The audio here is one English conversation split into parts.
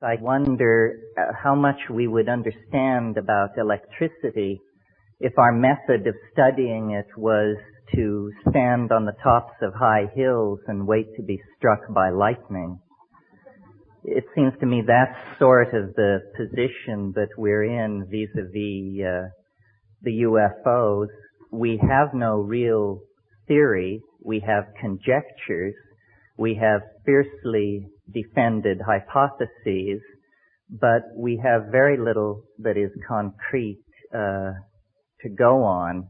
I wonder how much we would understand about electricity if our method of studying it was to stand on the tops of high hills and wait to be struck by lightning. It seems to me that's sort of the position that we're in vis-a-vis the UFOs. We have no real theory. We have conjectures. We have fiercely defended hypotheses, but we have very little that is concrete to go on.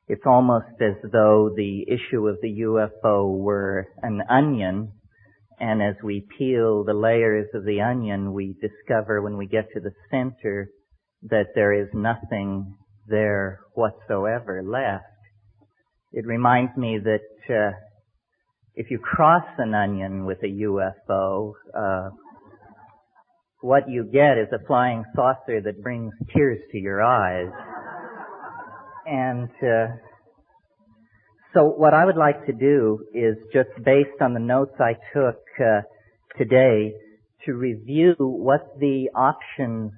It's almost as though the issue of the UFO were an onion, and as we peel the layers of the onion, we discover when we get to the center that there is nothing there whatsoever left. It reminds me that if you cross an onion with a UFO, what you get is a flying saucer that brings tears to your eyes. And so what I would like to do is, just based on the notes I took today, to review what the options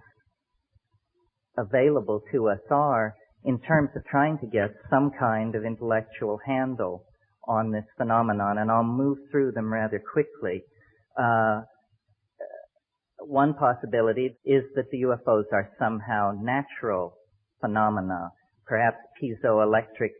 available to us are in terms of trying to get some kind of intellectual handle on this phenomenon, and I'll move through them rather quickly. One possibility is that the UFOs are somehow natural phenomena, perhaps piezoelectric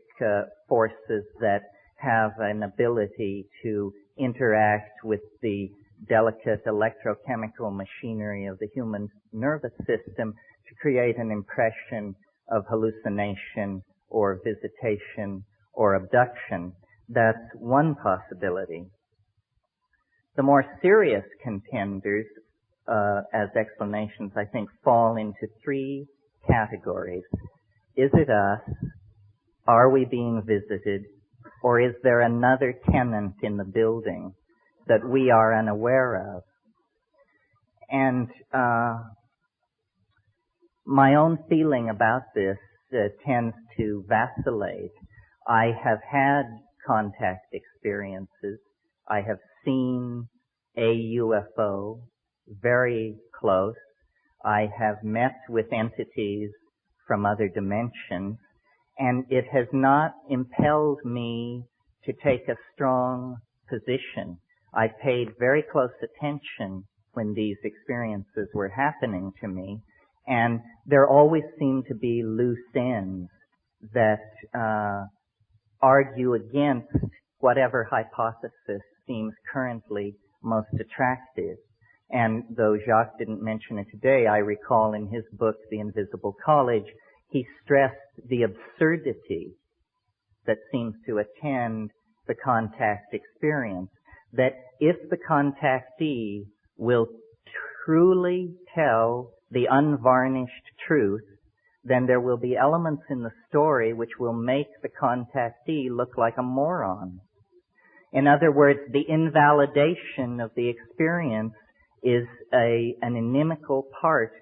forces that have an ability to interact with the delicate electrochemical machinery of the human nervous system to create an impression of hallucination or visitation or abduction. That's one possibility. The more serious contenders as explanations, I think, fall into three categories. Is it us? Are we being visited? Or is there another tenant in the building that we are unaware of? And my own feeling about this tends to vacillate. I have had contact experiences. I have seen a UFO very close. I have met with entities from other dimensions, and it has not impelled me to take a strong position. I paid very close attention when these experiences were happening to me, and there always seemed to be loose ends that argue against whatever hypothesis seems currently most attractive. And though Jacques didn't mention it today, I recall in his book, The Invisible College, he stressed the absurdity that seems to attend the contact experience, that if the contactee will truly tell the unvarnished truth, then there will be elements in the story which will make the contactee look like a moron. In other words, the invalidation of the experience is an inimical part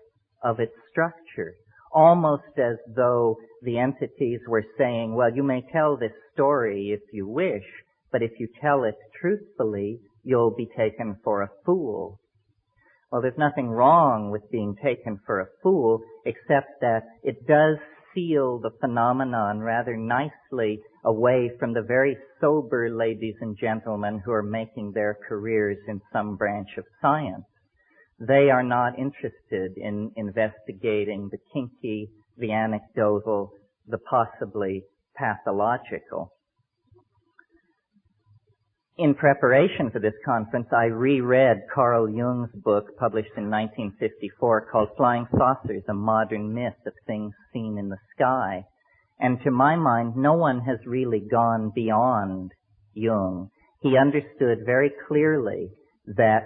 of its structure, almost as though the entities were saying, well, you may tell this story if you wish, but if you tell it truthfully, you'll be taken for a fool. Well, there's nothing wrong with being taken for a fool, except that it does seal the phenomenon rather nicely away from the very sober ladies and gentlemen who are making their careers in some branch of science. They are not interested in investigating the kinky, the anecdotal, the possibly pathological. In preparation for this conference, I reread Carl Jung's book published in 1954 called Flying Saucers, A Modern Myth of Things Seen in the Sky. And to my mind, no one has really gone beyond Jung. He understood very clearly that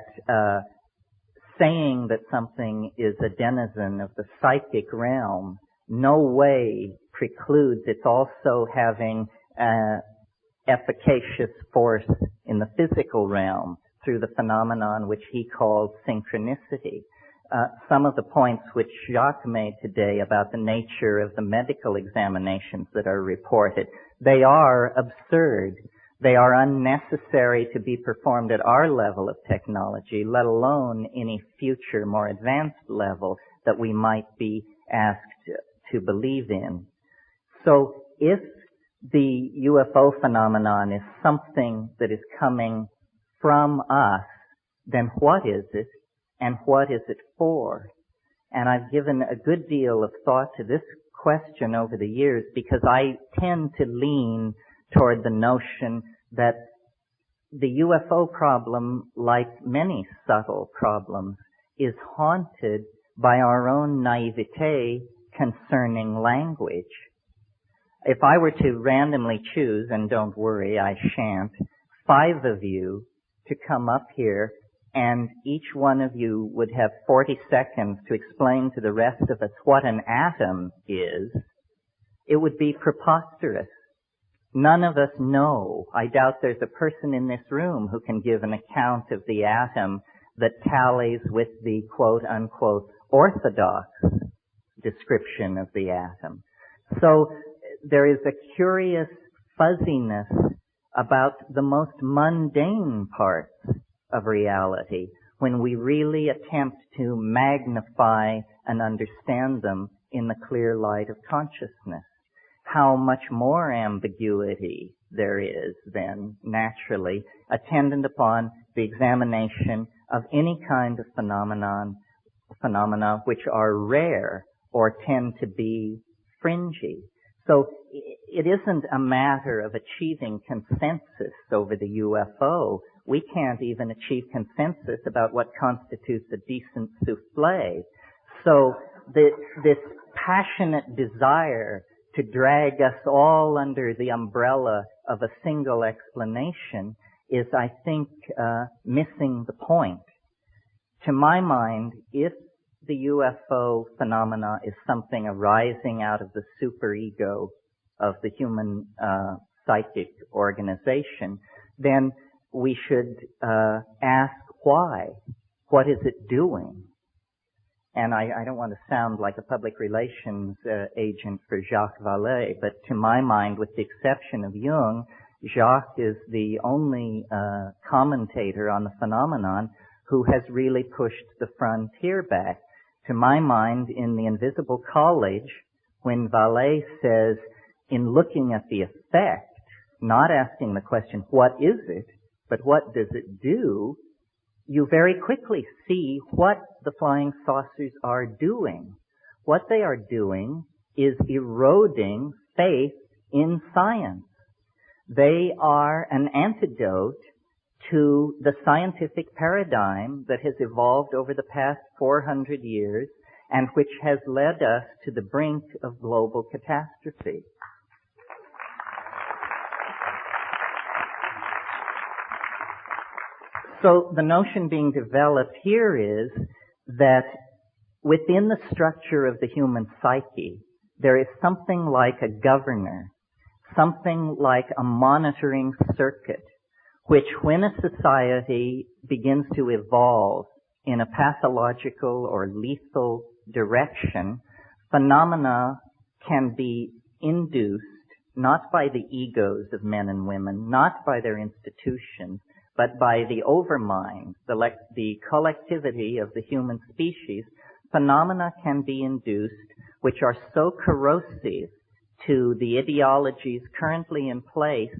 saying that something is a denizen of the psychic realm no way precludes its also having efficacious force in the physical realm through the phenomenon which he called synchronicity. Some of the points which Jacques made today about the nature of the medical examinations that are reported, they are absurd. They are unnecessary to be performed at our level of technology, let alone any future more advanced level that we might be asked to believe in. So if the UFO phenomenon is something that is coming from us, then what is it and what is it for? And I've given a good deal of thought to this question over the years because I tend to lean toward the notion that the UFO problem, like many subtle problems, is haunted by our own naivete concerning language. If I were to randomly choose, and don't worry, I shan't, 5 of you to come up here, and each one of you would have 40 seconds to explain to the rest of us what an atom is, it would be preposterous. None of us know. I doubt there's a person in this room who can give an account of the atom that tallies with the quote-unquote orthodox description of the atom. So there is a curious fuzziness about the most mundane parts of reality when we really attempt to magnify and understand them in the clear light of consciousness. How much more ambiguity there is then, naturally, attendant upon the examination of any kind of phenomena which are rare or tend to be fringy. So it isn't a matter of achieving consensus over the UFO. We can't even achieve consensus about what constitutes a decent souffle. So this passionate desire to drag us all under the umbrella of a single explanation is, I think, missing the point. To my mind, if the UFO phenomena is something arising out of the superego of the human psychic organization, then we should ask why. What is it doing? And I don't want to sound like a public relations agent for Jacques Vallée, but to my mind, with the exception of Jung, Jacques is the only commentator on the phenomenon who has really pushed the frontier back. To my mind, in The Invisible College, when Vallée says, in looking at the effect, not asking the question, what is it, but what does it do, you very quickly see what the flying saucers are doing. What they are doing is eroding faith in science. They are an antidote to the scientific paradigm that has evolved over the past 400 years and which has led us to the brink of global catastrophe. So the notion being developed here is that within the structure of the human psyche, there is something like a governor, something like a monitoring circuit, which when a society begins to evolve in a pathological or lethal direction, phenomena can be induced not by the egos of men and women, not by their institutions, but by the overmind, the collectivity of the human species. Phenomena can be induced which are so corrosive to the ideologies currently in place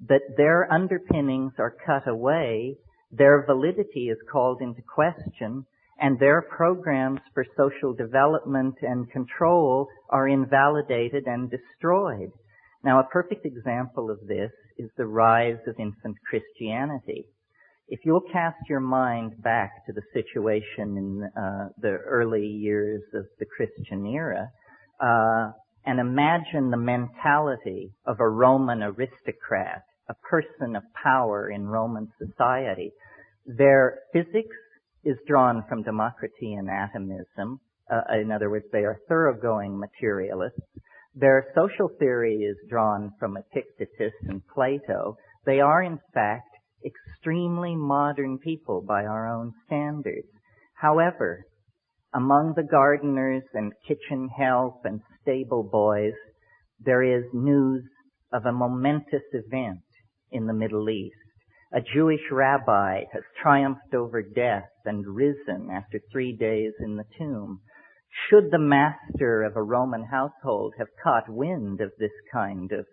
that their underpinnings are cut away, their validity is called into question, and their programs for social development and control are invalidated and destroyed. Now, a perfect example of this is the rise of infant Christianity. If you'll cast your mind back to the situation in the early years of the Christian era, and imagine the mentality of a Roman aristocrat, a person of power in Roman society. Their physics is drawn from Democracy and atomism. In other words, they are thoroughgoing materialists. Their social theory is drawn from Epictetus and Plato. They are, in fact, extremely modern people by our own standards. However, among the gardeners and kitchen help and stable boys, there is news of a momentous event in the Middle East. A Jewish rabbi has triumphed over death and risen after 3 days in the tomb. Should the master of a Roman household have caught wind of this kind of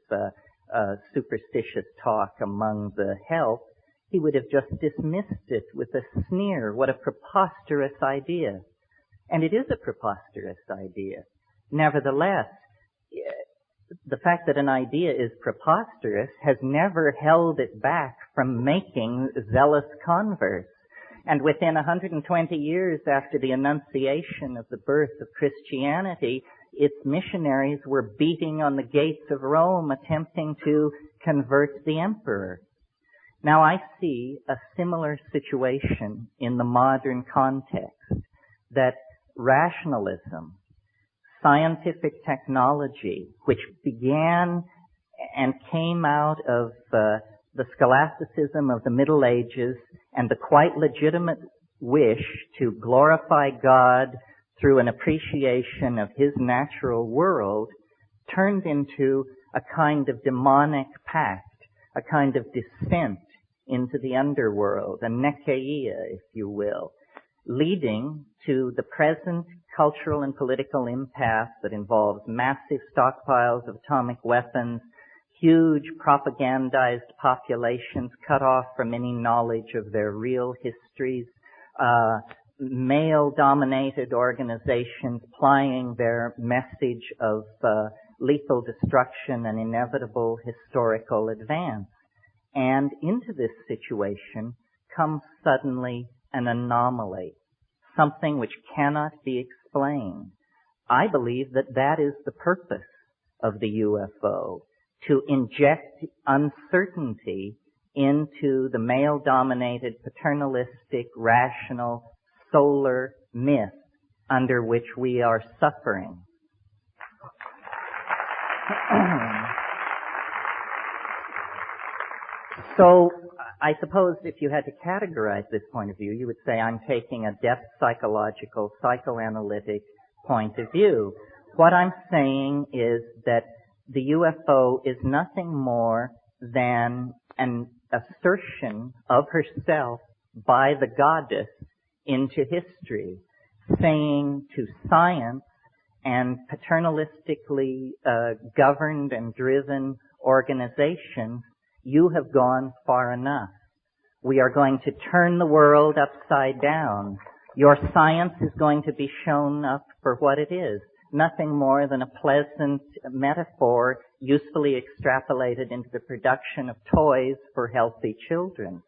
superstitious talk among the help, he would have just dismissed it with a sneer. What a preposterous idea. And it is a preposterous idea. Nevertheless, the fact that an idea is preposterous has never held it back from making zealous converts. And within 120 years after the Annunciation of the birth of Christianity, its missionaries were beating on the gates of Rome, attempting to convert the emperor. Now I see a similar situation in the modern context, that rationalism, scientific technology, which began and came out of the scholasticism of the Middle Ages and the quite legitimate wish to glorify God through an appreciation of His natural world, turned into a kind of demonic pact, a kind of descent into the underworld, a nekeia, if you will, leading to the present cultural and political impasse that involves massive stockpiles of atomic weapons, huge propagandized populations cut off from any knowledge of their real histories, male-dominated organizations plying their message of lethal destruction and inevitable historical advance. And into this situation comes suddenly an anomaly, something which cannot be explained. I believe that that is the purpose of the UFO, to inject uncertainty into the male-dominated, paternalistic, rational, solar myth under which we are suffering. So, I suppose if you had to categorize this point of view, you would say I'm taking a depth psychological, psychoanalytic point of view. What I'm saying is that the UFO is nothing more than an assertion of herself by the goddess into history, saying to science and paternalistically governed and driven organizations, you have gone far enough. We are going to turn the world upside down. Your science is going to be shown up for what it is. Nothing more than a pleasant metaphor usefully extrapolated into the production of toys for healthy children.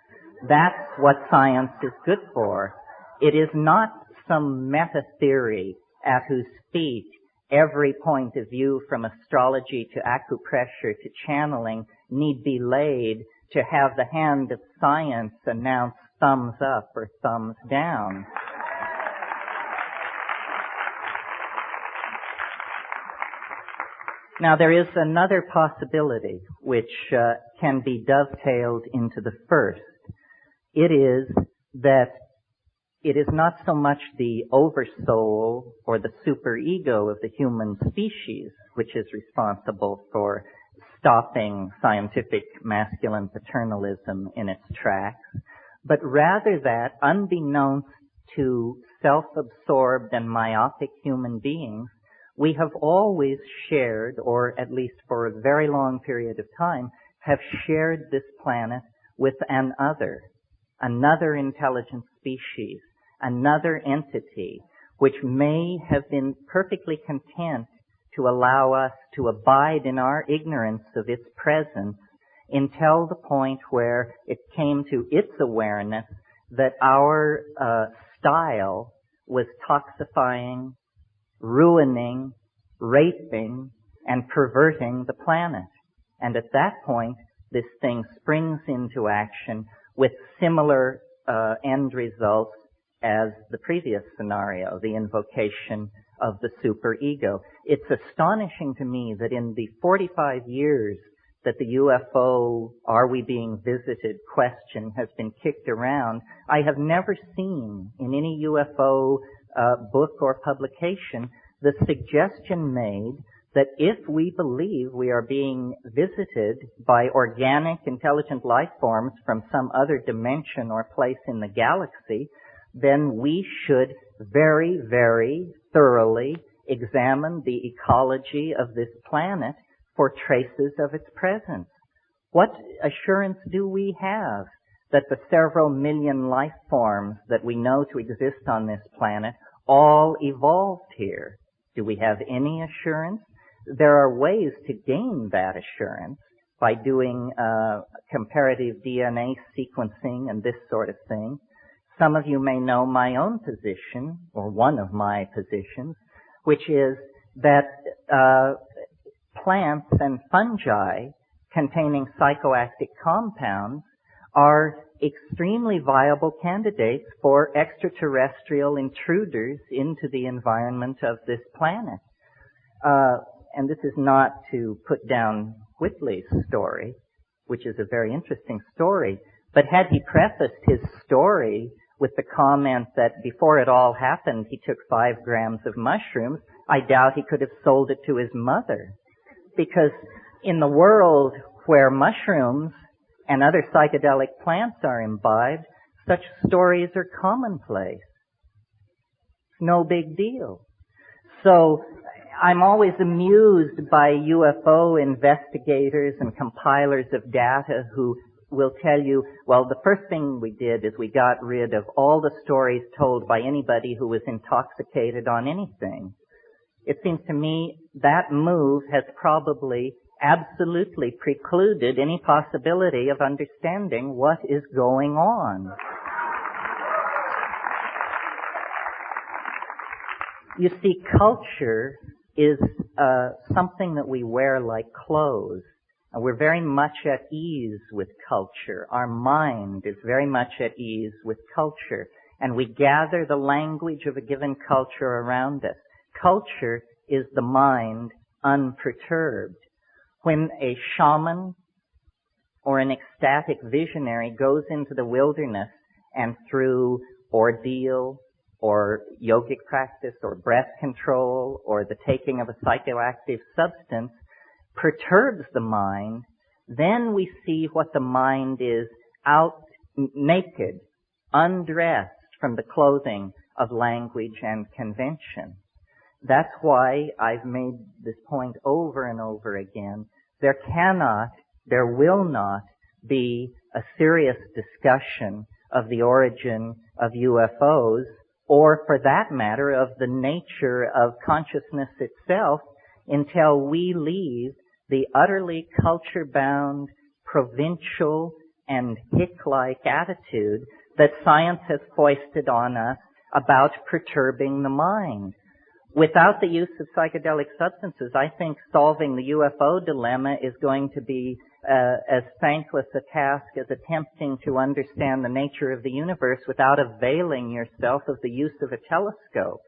That's what science is good for. It is not some meta-theory at whose feet every point of view from astrology to acupressure to channeling need be laid to have the hand of science announce thumbs up or thumbs down. Now there is another possibility which can be dovetailed into the first. It is that it is not so much the oversoul or the superego of the human species which is responsible for stopping scientific masculine paternalism in its tracks, but rather that, unbeknownst to self-absorbed and myopic human beings, we have always shared, or at least for a very long period of time, have shared this planet with another intelligent species, another entity, which may have been perfectly content to allow us to abide in our ignorance of its presence until the point where it came to its awareness that our style was toxifying, ruining, raping, and perverting the planet. And at that point, this thing springs into action with similar end results as the previous scenario, the invocation of the superego. It's astonishing to me that in the 45 years that the UFO, are we being visited question has been kicked around, I have never seen in any UFO book or publication the suggestion made that if we believe we are being visited by organic, intelligent life forms from some other dimension or place in the galaxy, then we should very, very thoroughly examine the ecology of this planet for traces of its presence. What assurance do we have that the several million life forms that we know to exist on this planet all evolved here? Do we have any assurance? There are ways to gain that assurance by doing comparative DNA sequencing and this sort of thing. Some of you may know my own position, or one of my positions, which is that plants and fungi containing psychoactive compounds are extremely viable candidates for extraterrestrial intruders into the environment of this planet. And this is not to put down Whitley's story, which is a very interesting story, but had he prefaced his story with the comment that before it all happened he took 5 grams of mushrooms, I doubt he could have sold it to his mother. Because in the world where mushrooms and other psychedelic plants are imbibed, such stories are commonplace. It's no big deal. So I'm always amused by UFO investigators and compilers of data who will tell you, well, the first thing we did is we got rid of all the stories told by anybody who was intoxicated on anything. It seems to me that move has probably absolutely precluded any possibility of understanding what is going on. You see, culture is something that we wear like clothes. And we're very much at ease with culture. Our mind is very much at ease with culture. And we gather the language of a given culture around us. Culture is the mind unperturbed. When a shaman or an ecstatic visionary goes into the wilderness and through ordeal or yogic practice or breath control or the taking of a psychoactive substance perturbs the mind, then we see what the mind is out naked, undressed from the clothing of language and convention. That's why I've made this point over and over again. There will not be a serious discussion of the origin of UFOs, or for that matter, of the nature of consciousness itself, until we leave the utterly culture-bound, provincial, and hick-like attitude that science has foisted on us about perturbing the mind. Without the use of psychedelic substances, I think solving the UFO dilemma is going to be as thankless a task as attempting to understand the nature of the universe without availing yourself of the use of a telescope.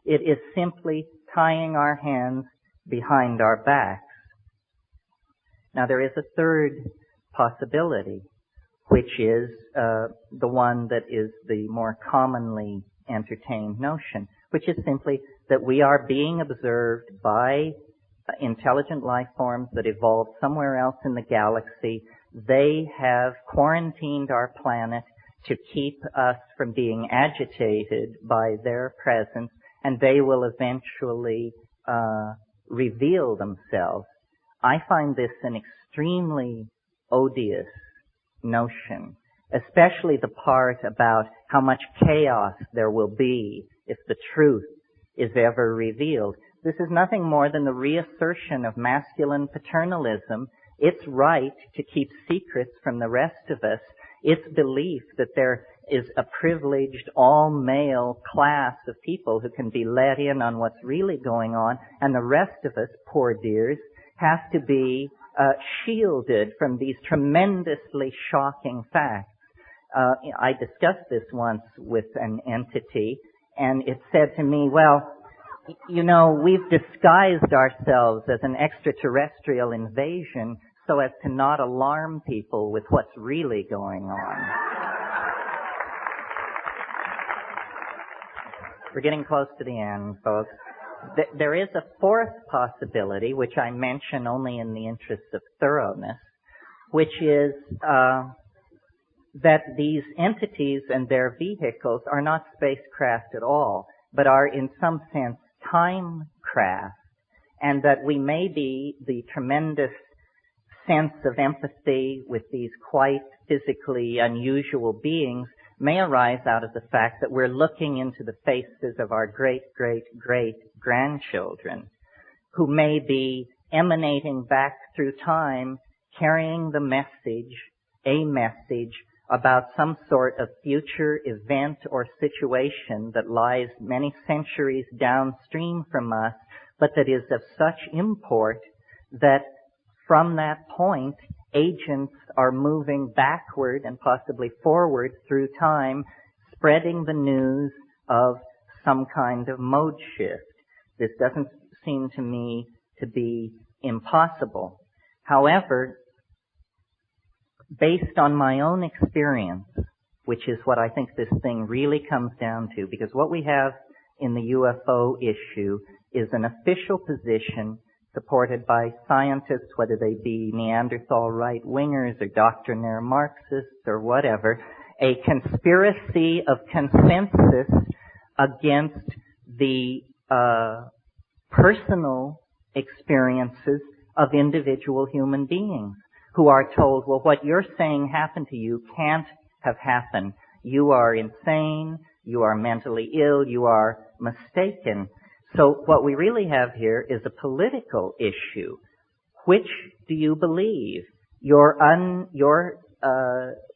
It is simply tying our hands behind our backs. Now there is a third possibility, which is the one that is the more commonly entertained notion, which is simply that we are being observed by intelligent life forms that evolved somewhere else in the galaxy. They have quarantined our planet to keep us from being agitated by their presence, and they will eventually reveal themselves. I find this an extremely odious notion, especially the part about how much chaos there will be if the truth is ever revealed. This is nothing more than the reassertion of masculine paternalism, its right to keep secrets from the rest of us, its belief that there is a privileged all-male class of people who can be let in on what's really going on, and the rest of us, poor dears, have to be shielded from these tremendously shocking facts. I discussed this once with an entity, and it said to me, well, you know, we've disguised ourselves as an extraterrestrial invasion so as to not alarm people with what's really going on. We're getting close to the end, folks. There is a fourth possibility, which I mention only in the interest of thoroughness, which is that these entities and their vehicles are not spacecraft at all, but are in some sense timecraft, and that we may be the tremendous sense of empathy with these quite physically unusual beings may arise out of the fact that we're looking into the faces of our great-great-great-grandchildren, who may be emanating back through time, carrying the message, a message about some sort of future event or situation that lies many centuries downstream from us, but that is of such import that from that point, agents are moving backward and possibly forward through time, spreading the news of some kind of mode shift. This doesn't seem to me to be impossible. However, based on my own experience, which is what I think this thing really comes down to, because what we have in the UFO issue is an official position supported by scientists, whether they be Neanderthal right-wingers or doctrinaire Marxists or whatever, a conspiracy of consensus against the personal experiences of individual human beings who are told, well, what you're saying happened to you can't have happened. You are insane, you are mentally ill, you are mistaken. So what we really have here is a political issue. Which do you believe? Your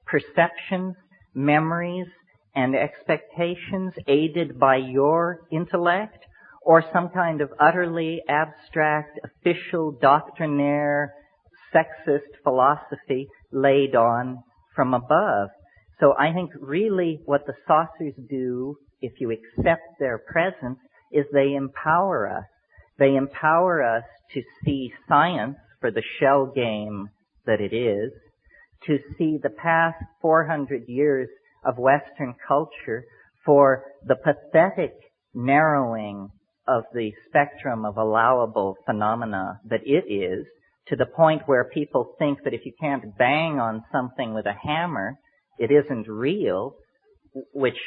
perceptions, memories, and expectations aided by your intellect, or some kind of utterly abstract, official, doctrinaire, sexist philosophy laid on from above? So I think really what the saucers do, if you accept their presence, is they empower us. They empower us to see science for the shell game that it is, to see the past 400 years of Western culture for the pathetic narrowing of the spectrum of allowable phenomena that it is, to the point where people think that if you can't bang on something with a hammer, it isn't real, which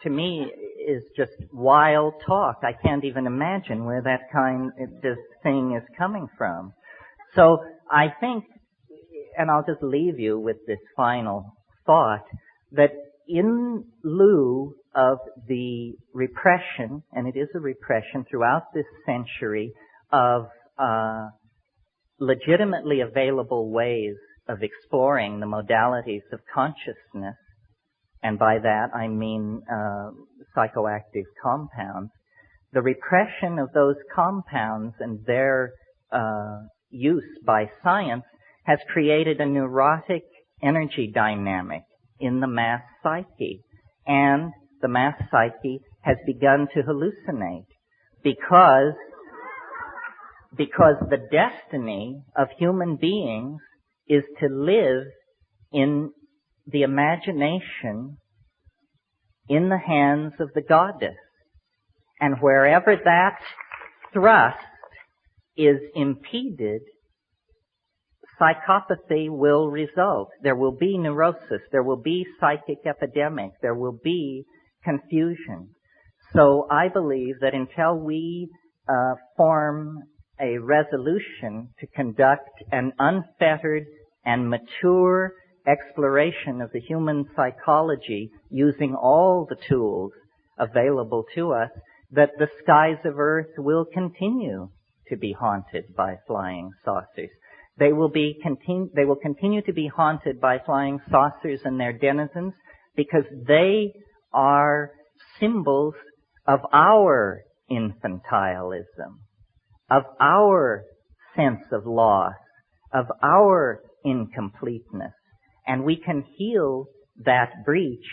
to me is just wild talk. I can't even imagine where that this thing is coming from. So I think, and I'll just leave you with this final thought, that in lieu of the repression, and it is a repression throughout this century of legitimately available ways of exploring the modalities of consciousness, and by that I mean psychoactive compounds, the repression of those compounds and their use by science has created a neurotic energy dynamic in the mass psyche. And the mass psyche has begun to hallucinate because the destiny of human beings is to live in the imagination in the hands of the goddess. And wherever that thrust is impeded, psychopathy will result. There will be neurosis. There will be psychic epidemic. There will be confusion. So I believe that until we form a resolution to conduct an unfettered and mature exploration of the human psychology using all the tools available to us, that the skies of Earth will continue to be haunted by flying saucers. They will continue to be haunted by flying saucers and their denizens because they are symbols of our infantilism, of our sense of loss, of our incompleteness. And we can heal that breach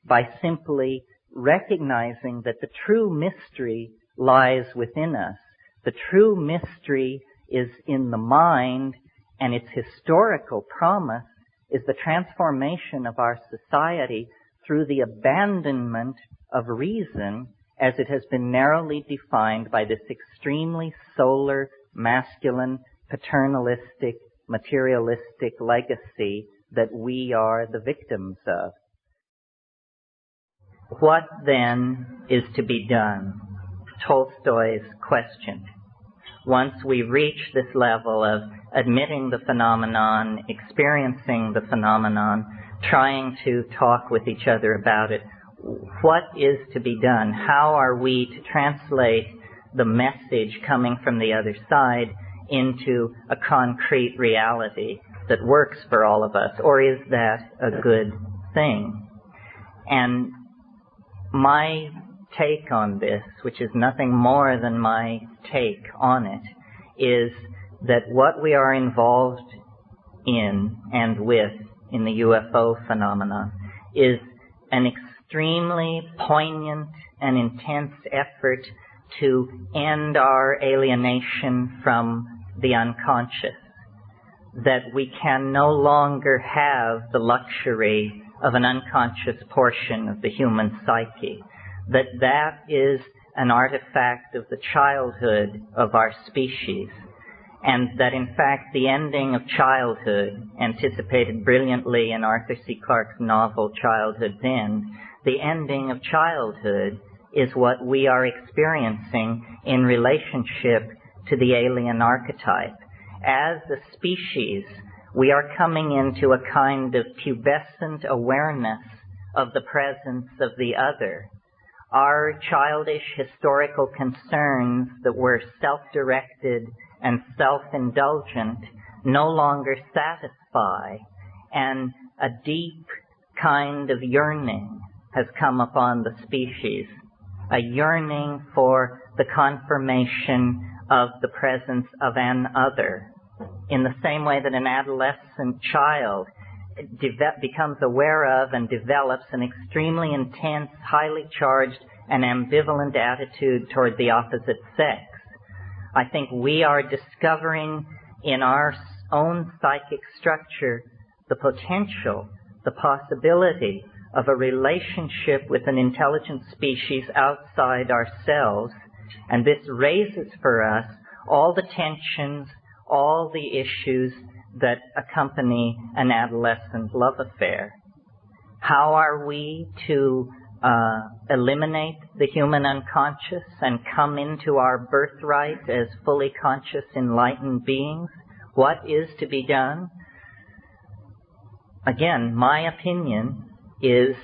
by simply recognizing that the true mystery lies within us. The true mystery is in the mind, and its historical promise is the transformation of our society through the abandonment of reason as it has been narrowly defined by this extremely solar, masculine, paternalistic, materialistic legacy that we are the victims of. What then is to be done? Tolstoy's Question. Once we reach this level of admitting the phenomenon, experiencing the phenomenon, trying to talk with each other about it, what is to be done? How are we to translate the message coming from the other side into a concrete reality that works for all of us? Or is that a good thing? And my take on this, which is nothing more than my take on it, is that what we are involved in and with in the UFO phenomenon is an extremely poignant and intense effort to end our alienation from the unconscious, that we can no longer have the luxury of an unconscious portion of the human psyche, that is an artifact of the childhood of our species, and that in fact the ending of childhood, anticipated brilliantly in Arthur C. Clarke's novel Childhood's End, the ending of childhood is what we are experiencing in relationship to the alien archetype. As a species, we are coming into a kind of pubescent awareness of the presence of the other. Our childish historical concerns that were self-directed and self-indulgent no longer satisfy, and a deep kind of yearning has come upon the species, a yearning for the confirmation of the presence of an other, in the same way that an adolescent child becomes aware of and develops an extremely intense, highly charged, and ambivalent attitude toward the opposite sex. I think we are discovering in our own psychic structure the potential, the possibility of a relationship with an intelligent species outside ourselves, and this raises for us all the tensions, all the issues that accompany an adolescent love affair. How are we to eliminate the human unconscious and come into our birthright as fully conscious, enlightened beings? What is to be done? Again, my opinion is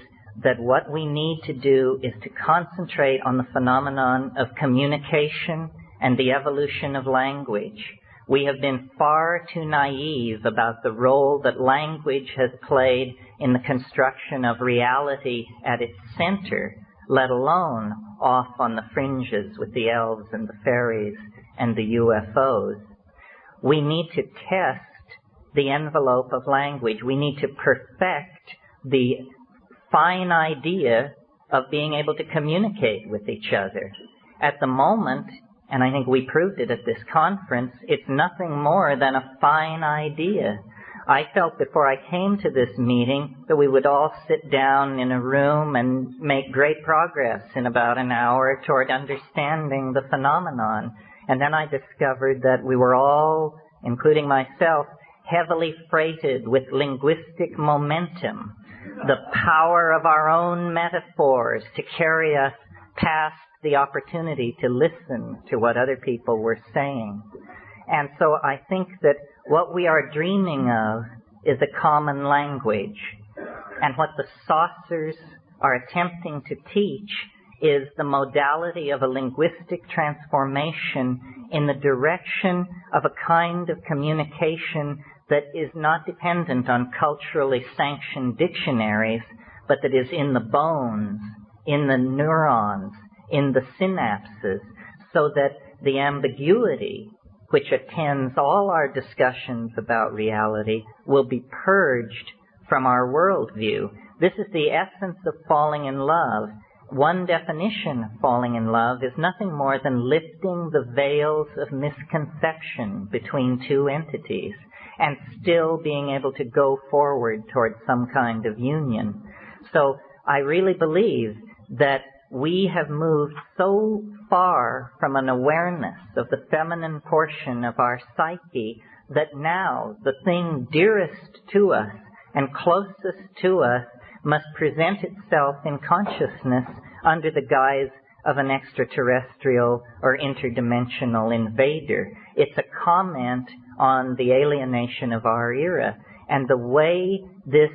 that what we need to do is to concentrate on the phenomenon of communication and the evolution of language. We have been far too naive about the role that language has played in the construction of reality at its center, let alone off on the fringes with the elves and the fairies and the UFOs. We need to test the envelope of language. We need to perfect the fine idea of being able to communicate with each other. At the moment, and I think we proved it at this conference, it's nothing more than a fine idea. I felt before I came to this meeting that we would all sit down in a room and make great progress in about an hour toward understanding the phenomenon. And then I discovered that we were all, including myself, heavily freighted with linguistic momentum, the power of our own metaphors to carry us past the opportunity to listen to what other people were saying. And so I think that what we are dreaming of is a common language. And what the saucers are attempting to teach is the modality of a linguistic transformation in the direction of a kind of communication that is not dependent on culturally sanctioned dictionaries, but that is in the bones, in the neurons, in the synapses, so that the ambiguity which attends all our discussions about reality will be purged from our worldview. This is the essence of falling in love. One definition of falling in love is nothing more than lifting the veils of misconception between two entities and still being able to go forward toward some kind of union. So I really believe that we have moved so far from an awareness of the feminine portion of our psyche that now the thing dearest to us and closest to us must present itself in consciousness under the guise of an extraterrestrial or interdimensional invader. It's a comment on the alienation of our era. And the way this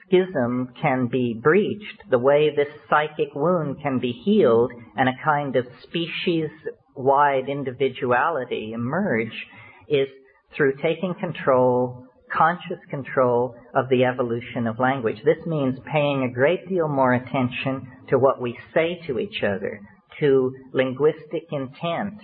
schism can be breached, the way this psychic wound can be healed, and a kind of species-wide individuality emerge is through taking control, conscious control of the evolution of language. This means paying a great deal more attention to what we say to each other, to linguistic intent.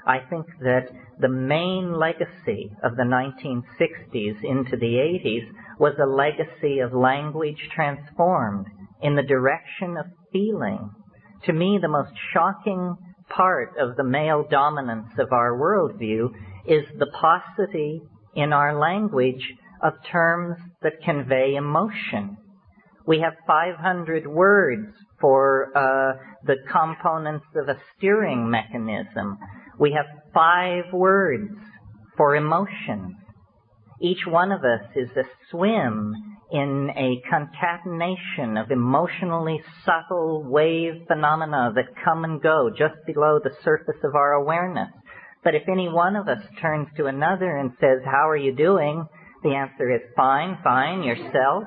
I think that the main legacy of the 1960s into the 80s was a legacy of language transformed in the direction of feeling. To me, the most shocking part of the male dominance of our worldview is the paucity in our language of terms that convey emotion. We have 500 words for the components of a steering mechanism. We have 5 words for emotions. Each one of us is a swim in a concatenation of emotionally subtle wave phenomena that come and go just below the surface of our awareness. But if any one of us turns to another and says, "How are you doing?" the answer is, "Fine, fine, yourself."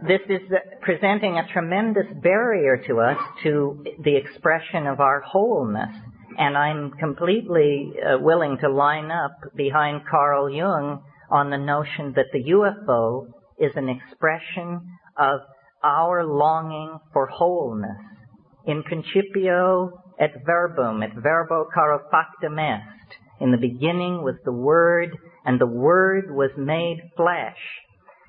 This is presenting a tremendous barrier to us to the expression of our wholeness. And I'm completely willing to line up behind Carl Jung on the notion that the UFO is an expression of our longing for wholeness. In principio et verbum, et verbo caro factum est. In the beginning was the Word, and the Word was made flesh.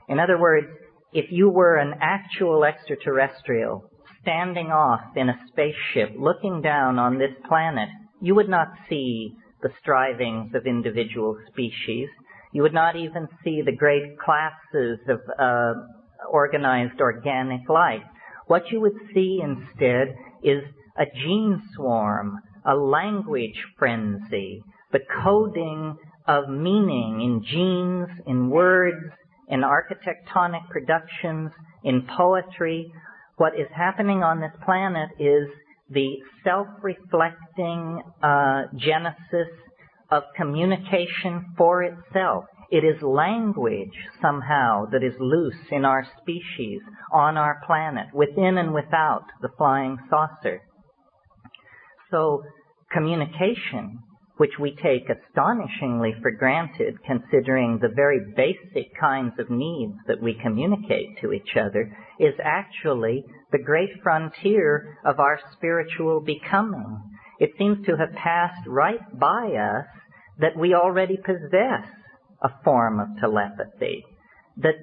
In other words, if you were an actual extraterrestrial standing off in a spaceship looking down on this planet, you would not see the strivings of individual species. You would not even see the great classes of organized organic life. What you would see instead is a gene swarm, a language frenzy, the coding of meaning in genes, in words, in architectonic productions, in poetry. What is happening on this planet is the self-reflecting genesis of communication for itself. It is language, somehow, that is loose in our species, on our planet, within and without the flying saucer. So, communication, which we take astonishingly for granted, considering the very basic kinds of needs that we communicate to each other, is actually the great frontier of our spiritual becoming. It seems to have passed right by us that we already possess a form of telepathy. That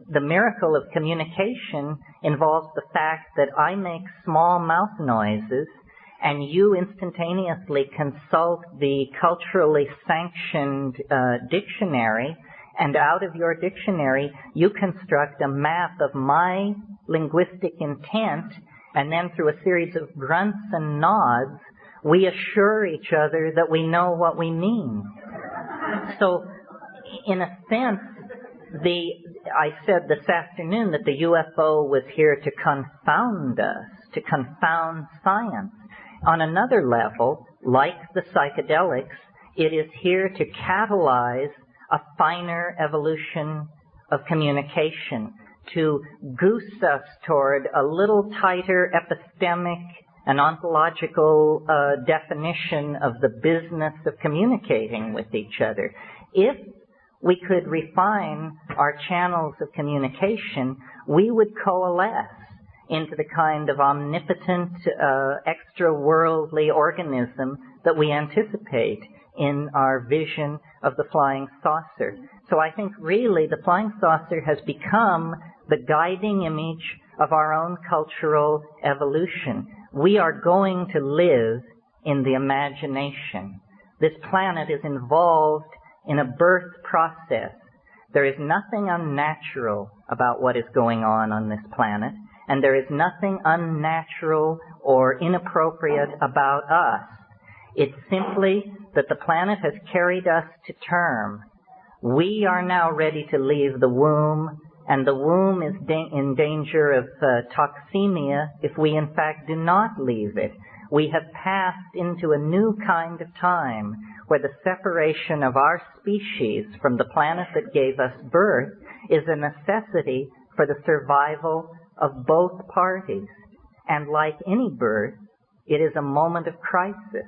the miracle of communication involves the fact that I make small mouth noises and you instantaneously consult the culturally sanctioned dictionary, and out of your dictionary you construct a map of my linguistic intent, and then through a series of grunts and nods we assure each other that we know what we mean. So, in a sense, I said this afternoon that the UFO was here to confound us, to confound science. On another level, like the psychedelics, it is here to catalyze a finer evolution of communication, to goose us toward a little tighter epistemic and ontological definition of the business of communicating with each other. If we could refine our channels of communication, we would coalesce into the kind of omnipotent, extra-worldly organism that we anticipate in our vision of the flying saucer. So I think really the flying saucer has become the guiding image of our own cultural evolution. We are going to live in the imagination. This planet is involved in a birth process. There is nothing unnatural about what is going on this planet. and there is nothing unnatural or inappropriate about us. It's simply that the planet has carried us to term. We are now ready to leave the womb, and the womb is in danger of toxemia if we in fact do not leave it. We have passed into a new kind of time where the separation of our species from the planet that gave us birth is a necessity for the survival of both parties. And like any birth, it is a moment of crisis.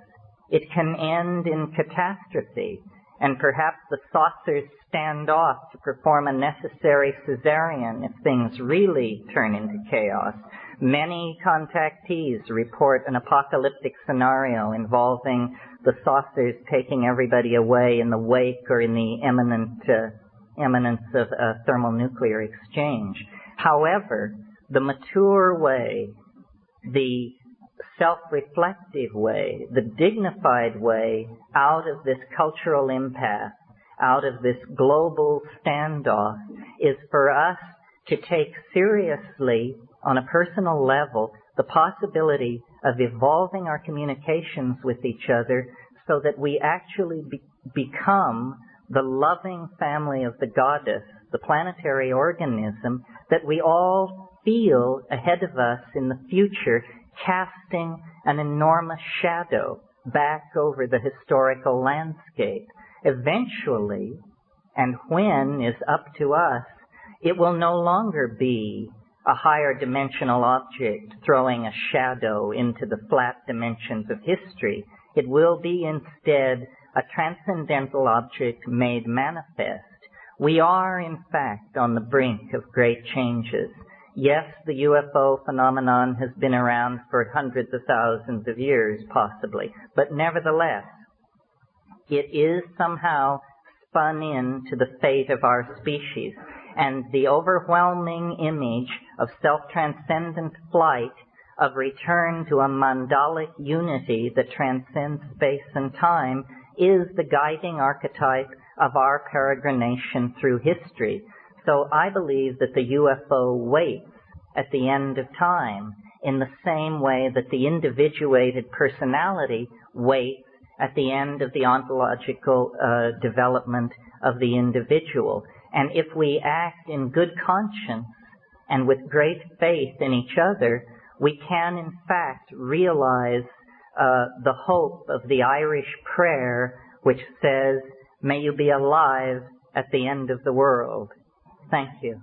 It can end in catastrophe, and perhaps the saucers stand off to perform a necessary cesarean if things really turn into chaos. Many contactees report an apocalyptic scenario involving the saucers taking everybody away in the wake or in the imminence of a thermonuclear exchange. However, the mature way, the self-reflective way, the dignified way out of this cultural impasse, out of this global standoff, is for us to take seriously on a personal level the possibility of evolving our communications with each other so that we actually become the loving family of the goddess, the planetary organism that we all feel ahead of us in the future, casting an enormous shadow back over the historical landscape. Eventually, and when is up to us, it will no longer be a higher dimensional object throwing a shadow into the flat dimensions of history. It will be instead a transcendental object made manifest. We are, in fact, on the brink of great changes. Yes, the UFO phenomenon has been around for hundreds of thousands of years, possibly, but nevertheless, it is somehow spun into the fate of our species, and the overwhelming image of self-transcendent flight, of return to a mandalic unity that transcends space and time, is the guiding archetype of our peregrination through history. So I believe that the UFO waits at the end of time in the same way that the individuated personality waits at the end of the ontological development of the individual. And if we act in good conscience and with great faith in each other, we can in fact realize the hope of the Irish prayer which says, "May you be alive at the end of the world." Thank you.